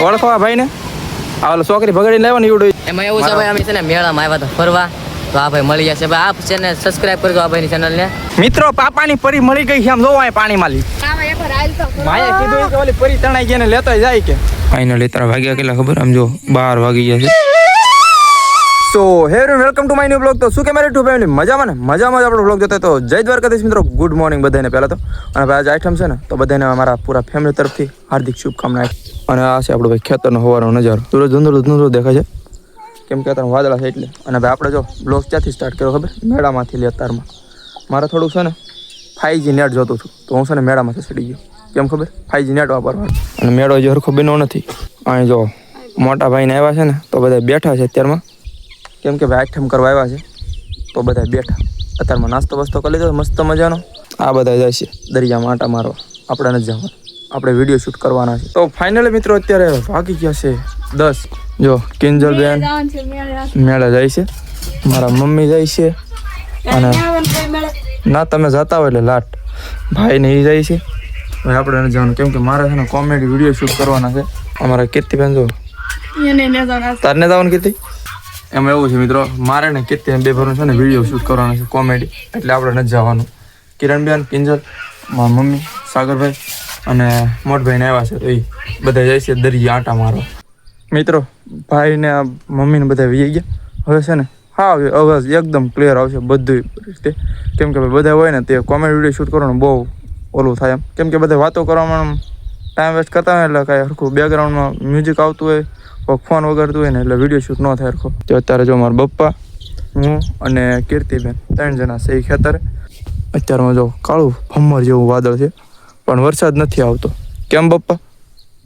ઓળખવા ભાઈ ને આ ઓલો છોકરી ભગાડીને લાવ્યો ને ઈવડો એમાં એવું છે ભાઈ અમે છે ને મેળામાં આવ્યા હતા ફરવા તો આ ભાઈ મળી જશે ભાઈ આપ છે ને સબસ્ક્રાઇબ કરજો આ ભાઈની ચેનલ ને મિત્રો પાપાની પરી મળી ગઈ છે આમ જોવા પાણીમાં લી માયા કીધું કે ઓલી પરી તણાઈ ગયા ને લેતો જાય કે ફાઇનલી 3 વાગ્યા કેટલા ખબર આમ જો 12 વાગી ગયા છે સો હે welcome to my new blog તો શું કે મારી ટુ ફેમિલી મજામાં આપણો બ્લોગ જોતા તો જય દ્વારકાધીશ મિત્રો ગુડ મોર્નિંગ બધાને પહેલા તો અને ભાઈ આજે આઈટમ છે ને તો બધાને મારા પૂરા ફેમિલી તરફથી હાર્દિક શુભકામનાઓ અને આ છે આપણો ભાઈ ખેતરનો હવાનો નજારો સૂરજ ધૂંધળો દેખાય છે કેમ કે અત્યારે વાદળા છે એટલે અને ભાઈ આપણે જો બ્લોગ ક્યાંથી સ્ટાર્ટ કર્યો ખબર મેળામાંથી લે અત્યારમાં મારે થોડુંક છે ને 5G નેટ જોતું હતું તો હું છે ને મેળામાંથી ચડી ગયો કેમ ખબર 5G નેટ વાપરવાનું અને મેળો જે હરખો બન્યો નથી અહીં જો મોટા ભાઈને આવ્યા છે ને તો બધા બેઠા છે અત્યારમાં કેમ કે ભાઈ આઈટમ કરવા આવ્યા છે તો બધા બેઠા અત્યારમાં નાસ્તો બસ્તો કરી લીધો મસ્ત મજાનો આ બધા જાય છે દરિયામાં આંટા મારવા આપણે નથી જવાનું આપણે વિડીયો શૂટ કરવાના છે તો ફાઇનલી મિત્રો અત્યારે વાગી ગયા છે 10 જો કિંજલ બેન મેળા જાય છે મારા મમ્મી જાય છે અને ના તમે જતા હોય એટલે લાટ ભાઈ ને એ જાય છે ભાઈ આપણે નથી જવાનું કેમ કે મારે છે ને કોમેડી વિડીયો શૂટ કરવાના છે અમારા કીર્તિબેન જો તારને જવાનું કીર્તિ એમાં એવું છે મિત્રો મારે ને કીર્તિ બે ભરનું છે ને વિડીયો શૂટ કરવાનો છે કોમેડી એટલે આપણે નથી જવાનું કિરણબેન કિંજલ મારા મમ્મી સાગરભાઈ અને મોટભાઈને આવ્યા છે તો એ બધા જાય છે દરિયા આંટા મારવા મિત્રો ભાઈ ને મમ્મીને બધા વી ગયા હવે છે ને હા અવાજ એકદમ ક્લિયર આવશે બધું રીતે કેમ કે બધા હોય ને તે કોમેડી વિડીયો શૂટ કરવાનું બહુ ઓલું થાય એમ કેમ કે બધા વાતો કરવામાં ટાઈમ વેસ્ટ કરતા હોય એટલે કાંઈ હરખું બેકગ્રાઉન્ડમાં મ્યુઝિક આવતું હોય ફોન વગાડતું હોય ને એટલે વિડીયો શૂટ ન થાય હરખો તો અત્યારે જો મારા પપ્પા હું અને કીર્તિબેન 3 જણા છે એ ખેતરે અત્યારમાં જો કાળું ભમર જેવું વાદળ છે પણ વરસાદ નથી આવતો કેમ પપ્પા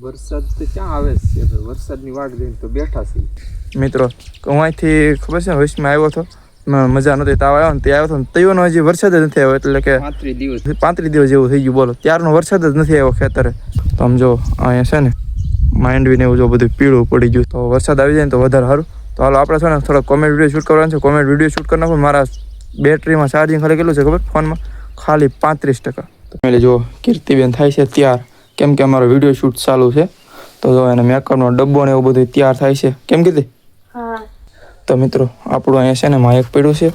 વરસાદ તો ક્યાં આવે છે વરસાદની વાટ જોઈને તો બેઠા છે મિત્રો હું અહીંથી ખબર છે વચમાં આવ્યો હતો મજા નહોતી તાવ આવ્યો ને તે આવ્યો હતો ને તૈયોનો હજી વરસાદ જ નથી આવ્યો એટલે કે 35 દિવસ જેવું થઈ ગયું બોલો ત્યારનો વરસાદ જ નથી આવ્યો ખેતરે તો આમ જો અહીંયા છે ને માંડવીને એવું જો બધું પીળું પડી ગયું તો વરસાદ આવી જાય ને તો વધારે સારું તો હાલો આપણે છે ને થોડો કોમેડી વિડીયો શૂટ કરવાનો છે કોમેડી વિડીયો શૂટ કરી નાખું મારા બેટરીમાં ચાર્જિંગ ખાલી કેટલું છે ખબર ફોનમાં ખાલી 35% તો પેલે જો કીર્તિબેન થાય છે તૈયાર કેમ કે અમારો વિડીયો શૂટ ચાલુ છે તો જો એને મેકઅપનો ડબ્બો ને એવું બધું તૈયાર થાય છે કેમ કીધી તો મિત્રો આપણું અહીંયા છે ને માયક પડ્યું છે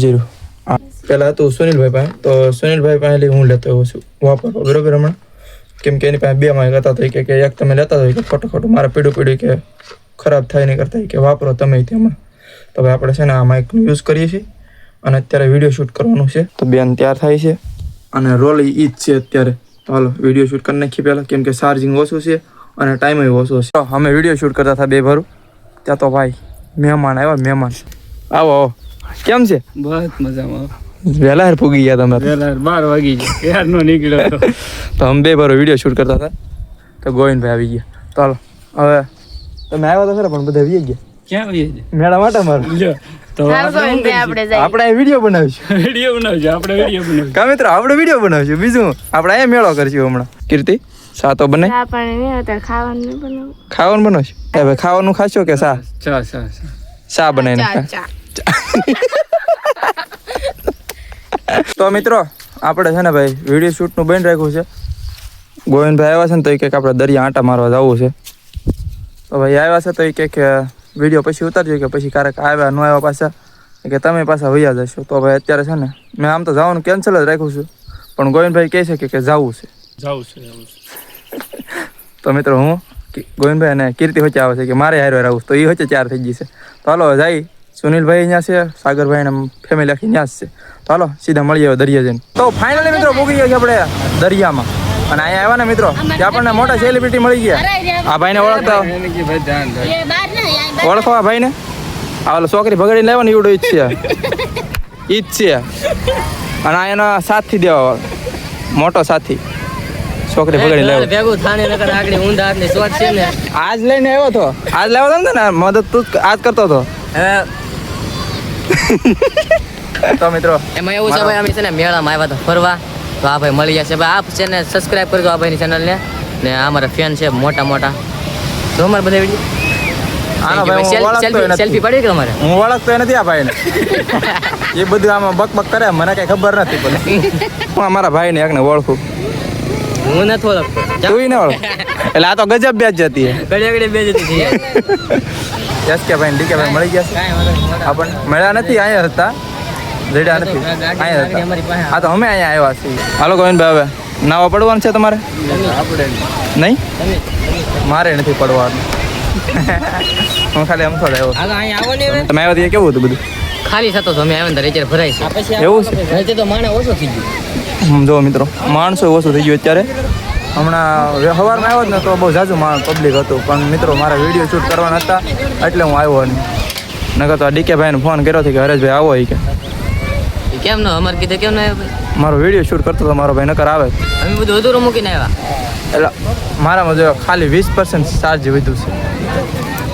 જીરું પહેલાં હતું સુનિલભાઈ પાસે તો સુનિલભાઈ પાસે હું લેતો આવ્યો છું વાપરવા બરોબર હમણાં કેમ કે એની પાસે 2 માયક હતા તો કે એક તમે લેતા હોય કે ખોટું મારે પીડ્યું કે ખરાબ થાય નહીં કરતા કે વાપરો તમે હમણાં તો ભાઈ આપણે છે ને આ માઇકનો યુઝ કરીએ છીએ અને અત્યારે વિડીયો શૂટ કરવાનું છે તો બેન તૈયાર થાય છે અને રોલ ઈ જ છે અત્યારે તો હાલો વિડીયો શૂટ કરી નાખીએ પહેલાં કેમ કે ચાર્જિંગ ઓછું છે અને ટાઈમ ઓછો છે અમે વિડીયો શૂટ કરતા હતા 2 ભરું ત્યાં તો ભાઈ મહેમાન આવ્યા મહેમાન આવો કેમ છે બસ મજામાં વહેલા પૂગી ગયા તમે વહેલા 12 વાગી ગયા ક્યારનો નીકળ્યો તો અમે 2 ભરો વિડીયો શૂટ કરતા હતા તો ગોવિંદભાઈ આવી ગયા તો હાલો હવે તમે આવ્યા તો ખરા પણ બધા આવી ગયા ક્યાં આવી ગયા મેળા માટે મારો તો આપણે વિડીયો બનાવીશું કા મિત્રો આપણે વિડીયો બનાવીશું બીજું આપણે અહીંયા મેળો કરશું હમણાં કીર્તિ સા તો બને ખાવાનું બનાવશું હવે ખાવાનું ખાશો કે સા સા બનાવીને તો મિત્રો આપણે છે ને ભાઈ વિડીયો શૂટનું બંધ રાખ્યું છે ગોવિંદભાઈ આવ્યા છે ને તો એ કંઈક આપણે દરિયા આંટા મારવા જવું છે તો ભાઈ આવ્યા છે તો એ કંઈક વિડીયો પછી ઉતારજો કે પછી ક્યારેક આવ્યા ન આવ્યા પાછા કે તમે પાછા વૈયા જશો તો ભાઈ અત્યારે છે ને મેં આમ તો જવાનું કેન્સલ જ રાખ્યું છું પણ ગોવિંદભાઈ કહે છે કે જવું છે તો મિત્રો હું ગોવિંદભાઈ અને કીર્તિ વચ્ચે આવે છે કે મારે હારે આવું તો એ વચ્ચે 4 થઈ ગઈ છે તો હાલો જાય સુનિલભાઈ અહીંયા છે સાગરભાઈ ને ફેમિલી આખી ત્યાં જ છે તો હાલો સીધા મળીએ હવે દરિયા જઈને તો ફાઇનલી મિત્રો પૂગી ગયા છે આપણે દરિયામાં અને અહીંયા આવ્યા ને મિત્રો ત્યાં આપણને મોટા સેલિબ્રિટી મળી ગયા આ ભાઈને ઓળખતા ઓળખવા ભાઈને આ ઓલો છોકરી ભગાડીને લાવ્યો ને ઈવડો ઈ જ છે અને આ એનો સાથી દેવા મોટો સાથી છોકરી ભગાડીને લાવ્યો ભેગું થાને નકર આગળ ઊંધા હાથની શોટ છે ને આજ લઈને આવ્યો તો આજ લાવ્યો હતો ને મદદ તું આજ કરતો હતો તો મિત્રો એમાં એવું છે ભાઈ અમે છે ને મેળામાં આવ્યા હતા ફરવા તો આ ભાઈ મળી જશે ભાઈ આપ છે ને સબસ્ક્રાઇબ કરજો આ ભાઈની ચેનલ ને ને આ અમારા ફેન છે મોટા તો અમારે બધા વિડીયો આનો ભાઈ હું ઓળખતો સેલ્ફી પડી કે તમારે હું ઓળખતો નથી આ ભાઈને એ બધું આમાં બકબક કરે મને કઈ ખબર નથી પણ હું અમારા ભાઈને એકને ઓળખું હું નથી ઓળખતો તું ને ઓળખ એટલે આ તો ગજબ બેચ જતી ઘડી ઘડી બે જતી થઈ યસ કે ભાઈ ડીકે ભાઈ મળી ગયા છે આપણને મળ્યા નથી અહીંયા હતા જડ્યા નથી અહીંયા હતા હા તો અમે અહીંયા આવ્યા છીએ હાલો ગોવિંદભાઈ હવે નાવા પડવાનું છે તમારે નહીં મારે નથી પડવાનું હું ખાલી આમ થોડા આવ્યો તમે આવ્યા ત્યાં કેવું હતું બધું ખાલી થતો તો અમે આવ્યા ને અત્યારે ભરાય છે એવું છે તો માણે ઓછો થઈ ગયો જો મિત્રો માણસો ઓછું થઈ ગયું અત્યારે હમણાં સવારમાં આવ્યો જ ને તો બહુ ઝાઝુ પબ્લિક હતું પણ મિત્રો મારા વિડીયો શૂટ કરવાના હતા એટલે હું આવ્યો નહીં નકર તો આ ડીકે ભાઈને ફોન કર્યો હતો કે હરેશભાઈ આવો કે કેમ ન અમારે કીધું કેમ ન આવ્યો ભાઈ મારો વિડીયો શૂટ કરતો હતો મારો ભાઈ નકર આવે અમે બધું અધૂરું મૂકીને આવ્યા એટલે મારામાં જો ખાલી 20% ચાર્જ વધ્યું છે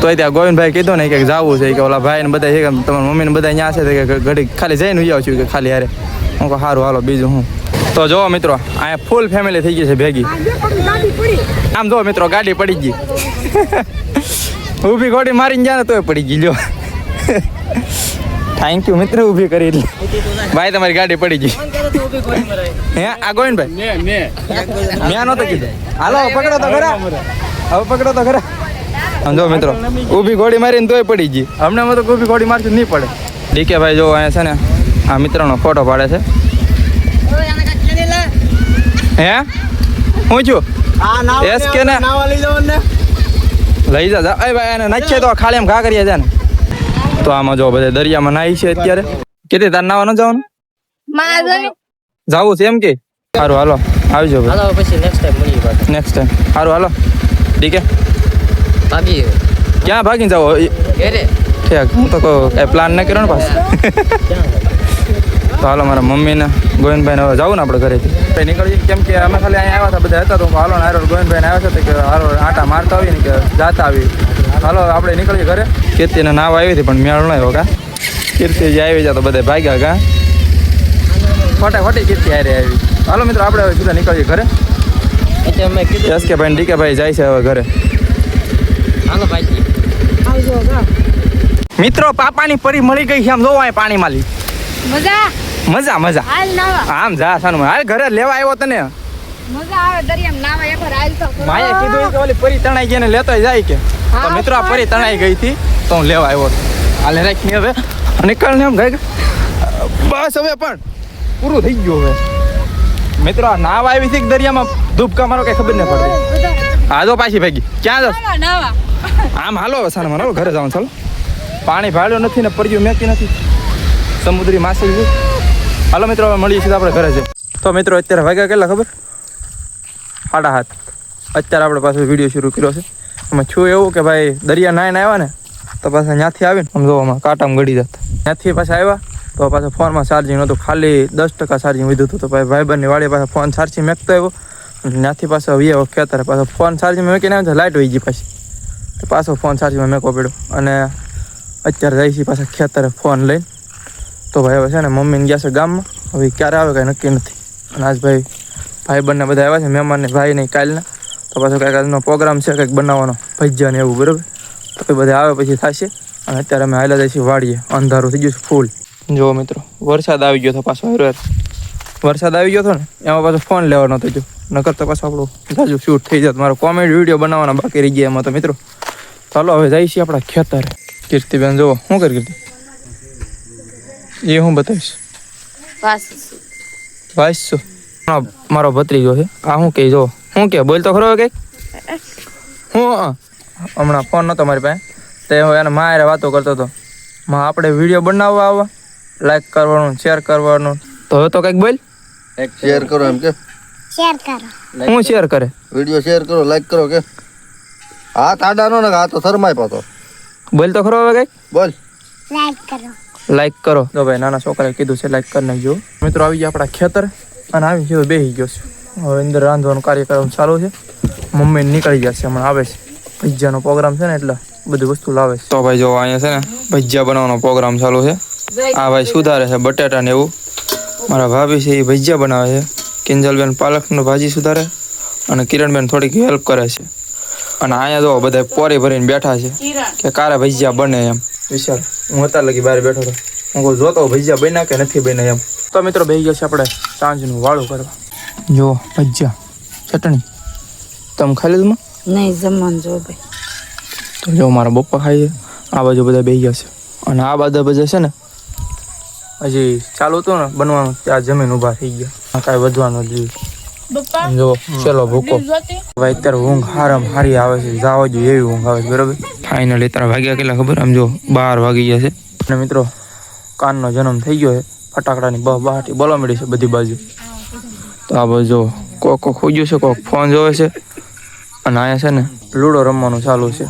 તોય ત્યાં ગોવિંદભાઈ કીધું ને કે જવું છે કે ઓલા ભાઈ ને બધા છે કે તમારા મમ્મીને બધા અહીંયા છે કે ઘડી ખાલી જઈને ઉજાવ છું કે ખાલી હારે હું કહું સારું હાલો બીજું હું તો જો મિત્રો અહીંયા ફૂલ ફેમિલી થઈ ગઈ છે ભેગી આમ જો મિત્રો ગાડી પડી ગઈ ઊભી ગોડી મારીને ગયા ને તોય પડી ગઈ લ્યો થેન્ક યુ મિત્ર ઊભી કરી એટલે ભાઈ તમારી ગાડી પડી ગઈ હે આ ગોવિંદભાઈ મેં નહોતો કીધું હાલો પકડો તો ખરા હવે પકડો તો ખરા જો મિત્રો ઊભી ગોળી મારીને તોય પડી ગઈ હમણાં તો ઊભી ગોળી મારશું નહીં પડે ડીકે ભાઈ જો અહીંયા છે ને આ મિત્રનો ફોટો પાડે છે હે હું છું એસ કે ને લઈ જા એ ભાઈ એને નાખીએ તો ખાલી એમ ઘા કરીએ છે ને તો આમાં જો બધા દરિયામાં નાહી છે અત્યારે કેતી તાર નાવા ન જવાનું જાવું છે એમ કે સારું હાલો આવજો ભાઈ હાલો પછી નેક્સ્ટ ટાઈમ મળીએ પાછા નેક્સ્ટ ટાઈમ સારું હાલો ડીકે ભાગી ક્યાં ભાગીને જાઓ ઘરે ઠીક હું તો કહું કાંઈ પ્લાન ન કર્યો ને પાછું તો હાલો મારા મમ્મીને ગોવિંદભાઈને હવે જાવું ને આપણે ઘરેથી કંઈ નીકળીએ કેમ કે અમે ખાલી અહીંયા આવ્યા હતા બધા હતા તો હાલો ને હારો ગોવિંદભાઈને આવ્યા છે કે હાલો આટા મારતા આવી ને કે જાતા આવી હાલો આપણે નીકળીએ ઘરે કીર્તિને નાવ આવી હતી પણ મેળ ન આવ્યો કા કીર્તિ જે આવી જાય તો બધા ભાગ્યા કા ખોટા ખોટી કીર્તિ હારે આવી હાલો મિત્રો આપણે હવે સીધા નીકળીએ ઘરે અમે કીધું એસ કે ભાઈ ડીકે ભાઈ જાય છે હવે ઘરે હાલો ભાઈ મિત્રો પાપાની પરી મળી ગઈ છે આમ જોવા પાણીમાં લી મજા મજા મજા હાલ નાવા આમ જા સાનું હાલ ઘરે લેવા આવ્યો તને મજા આવે દરિયામાં નાવા એકવાર હાલ તો ખરો. માએ કીધું કે ઓલી પરી તણાઈ ગઈ ને લેતો જાય કે તો મિત્રો આ પરી તણાઈ ગઈ હતી તો હું લેવા આવ્યો હાલે રાખી હવે નીકળ ને એમ ગઈ બસ હવે પણ પૂરું થઈ ગયું હવે મિત્રો આ નાવા આવી હતી કે દરિયામાં ધૂપકા મારો કઈ ખબર ન પડતી હા જો પાછી ભેગી ક્યાં જાવ નાવા નાવા આમ હાલો સાનું માનો ઘરે જવાનું ચાલો પાણી ભાડ્યો નથી ને પડ્યું મેકી નથી સમુદ્રી માછલી છે હાલો મિત્રો હવે મળીએ છીએ આપણે ઘરે છે તો મિત્રો અત્યારે વાગ્યા કેટલા ખબર 7:30 અત્યારે આપણે પાછો વિડીયો શરૂ કર્યો છે એમાં છું એવું કે ભાઈ દરિયા નાઈને આવ્યા ને તો પાછા ત્યાંથી આવીને આમ જોવામાં કાંટામાં ગળી જતા ત્યાંથી પાછા આવ્યા તો પાછા ફોનમાં ચાર્જિંગ નહોતું ખાલી 10% ચાર્જિંગ વધ્યું હતું તો ભાઈ ભાઈબંધની વાળી પાછા ફોન ચાર્જિંગ મેકતો આવ્યો અને ત્યાંથી પાછો આવ્યો ખેતરે પાછો ફોન ચાર્જિંગમાં મેકીને આવ્યો લાઇટ વહી ગઈ પાછી તો પાછો ફોન ચાર્જિંગમાં મેકવો પડ્યો અને અત્યારે જાય છે પાછા ખેતરે ફોન લઈને તો ભાઈ હવે છે ને મમ્મીને ગયા છે ગામમાં હવે ક્યારે આવે કાંઈ નક્કી નથી અને આજ ભાઈ બંને બધા આવ્યા છે મહેમાનને ભાઈને કાલના તો પાછો કાંઈક આજનો પ્રોગ્રામ છે કંઈક બનાવવાનો ભજીયા ને એવું બરાબર તો એ બધા આવે પછી થશે અને અત્યારે અમે હાલ્યા જઈશું વાડીએ અંધારું થઈ ગયું છે ફૂલ જુઓ મિત્રો વરસાદ આવી ગયો હતો પાછો વરસાદ આવી ગયો હતો ને એમાં પાછો ફોન લેવાનો હતો જો નકર તો પાછો આપણું જાજુ શૂટ થઈ જતો મારો કોમેડી વિડીયો બનાવવાના બાકી રહી ગયા એમાં તો મિત્રો ચાલો હવે જઈએ છીએ આપણા ખેતરે કીર્તિબેન જુઓ શું કરી કીર્તિ એ હું બતાવીશ વાંચશો મારો ભત્રીજો છે આ શું કહે જો શું કે બોલ તો ખરો કંઈક હું હમણાં ફોન નહોતો મારી પાસે તે હું એને મારે વાતો કરતો હતો માં આપણે વિડીયો બનાવવા આવવા લાઈક કરવાનું શેર કરવાનું તો હવે તો કંઈક બોલ એક શેર કરો એમ કે શેર કરો હું શેર કરે વિડિયો શેર કરો લાઈક કરો કે હાથ આડાનો ને આ તો શરમાય પાતો બોલ તો ખરો હવે કંઈક બોલ લાઈક કરો લાઈક કરો તો ભાઈ નાના છોકરાએ કીધું છે લાઈક કરી નાખજો મિત્રો આવી ગયા આપણા ખેતર અને આવી ગયો બેસી ગયો છે હવે અંદર રાંધવાનું કાર્યક્રમ ચાલુ છે મમ્મી નીકળી જશે હમણાં આવે છે ભજીયાનો પ્રોગ્રામ છે ને એટલે બધી વસ્તુ લાવે છે તો ભાઈ જો અહીંયા છે ને ભજીયા બનાવવાનો પ્રોગ્રામ ચાલુ છે આ ભાઈ સુધારે છે બટેટા ને એવું મારા ભાભી છે એ ભજીયા બનાવે છે કિંજલબેન પાલકનું ભાજી સુધારે અને કિરણબેન થોડીક હેલ્પ કરે છે અને અહીંયા જો બધા પોરી ભરીને બેઠા છે કે કારે ભજીયા બને એમ વિચાર હું અત્યારે લગી બહાર બેઠો હતો હું કહું જોતો ભજીયા બન્યા કે નથી બન્યા એમ તો મિત્રો બેસી ગયા છે આપણે સાંજનું વાળું કરવા જો ભજીયા ચટણી તમે ખાઈ લીધું માં? નહીં જમવાનું જો ભાઈ. તો જો મારા પપ્પા ખાઈ છે, આ બાજુ બધા બેસી ગયા છે અને આ બાજુ બધા છે ને હજી ચાલુ હતું ને બનવાનું ત્યાં જમીન ઊભા થઈ ગયા. આ કાંઈ વધવાનું જ નહીં. જો ચલો ભૂકો ભાઈ અત્યારે ઊંઘ હારી આવે છે, જાવા જોઈએ એવી ઊંઘ આવે છે બરાબર. ફાઇનલી તારા વાગ્યા કેટલા ખબર? આમ જો 12 વાગી ગયા છે અને મિત્રો કાનનો જન્મ થઈ ગયો છે. ફટાકડાની બહાટી બોલવા મળી છે બધી બાજુ. તો આ બાજુ જો કોક ખોજ્યું છે, કોક ફોન જોવે છે અને અહીંયા છે ને લૂડો રમવાનું ચાલુ છે.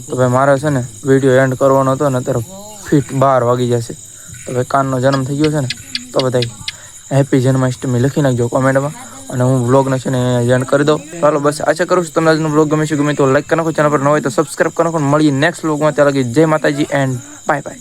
તો ભાઈ મારે છે ને વિડીયો એન્ડ કરવાનો હતો ને અત્યારે ફીટ 12 વાગી જશે. તો ભાઈ કાનનો જન્મ થઈ ગયો છે ને તો બધા હેપી જન્માષ્ટમી લખી નાખજો કોમેન્ટમાં અને હું વ્લોગને છે ને એન્ડ કરી દઉં. ચાલો બસ આશા કરું છું તમને આજનો વ્લોગ ગમે છે. ગમે તો લાઈક કરી નાખો, ચેનલ પર ન હોય તો સબસ્ક્રાઈબ કરી નાખો. મળીએ નેક્સ્ટ વ્લોગમાં. ત્યાં લગી જય માતાજી એન્ડ બાય બાય.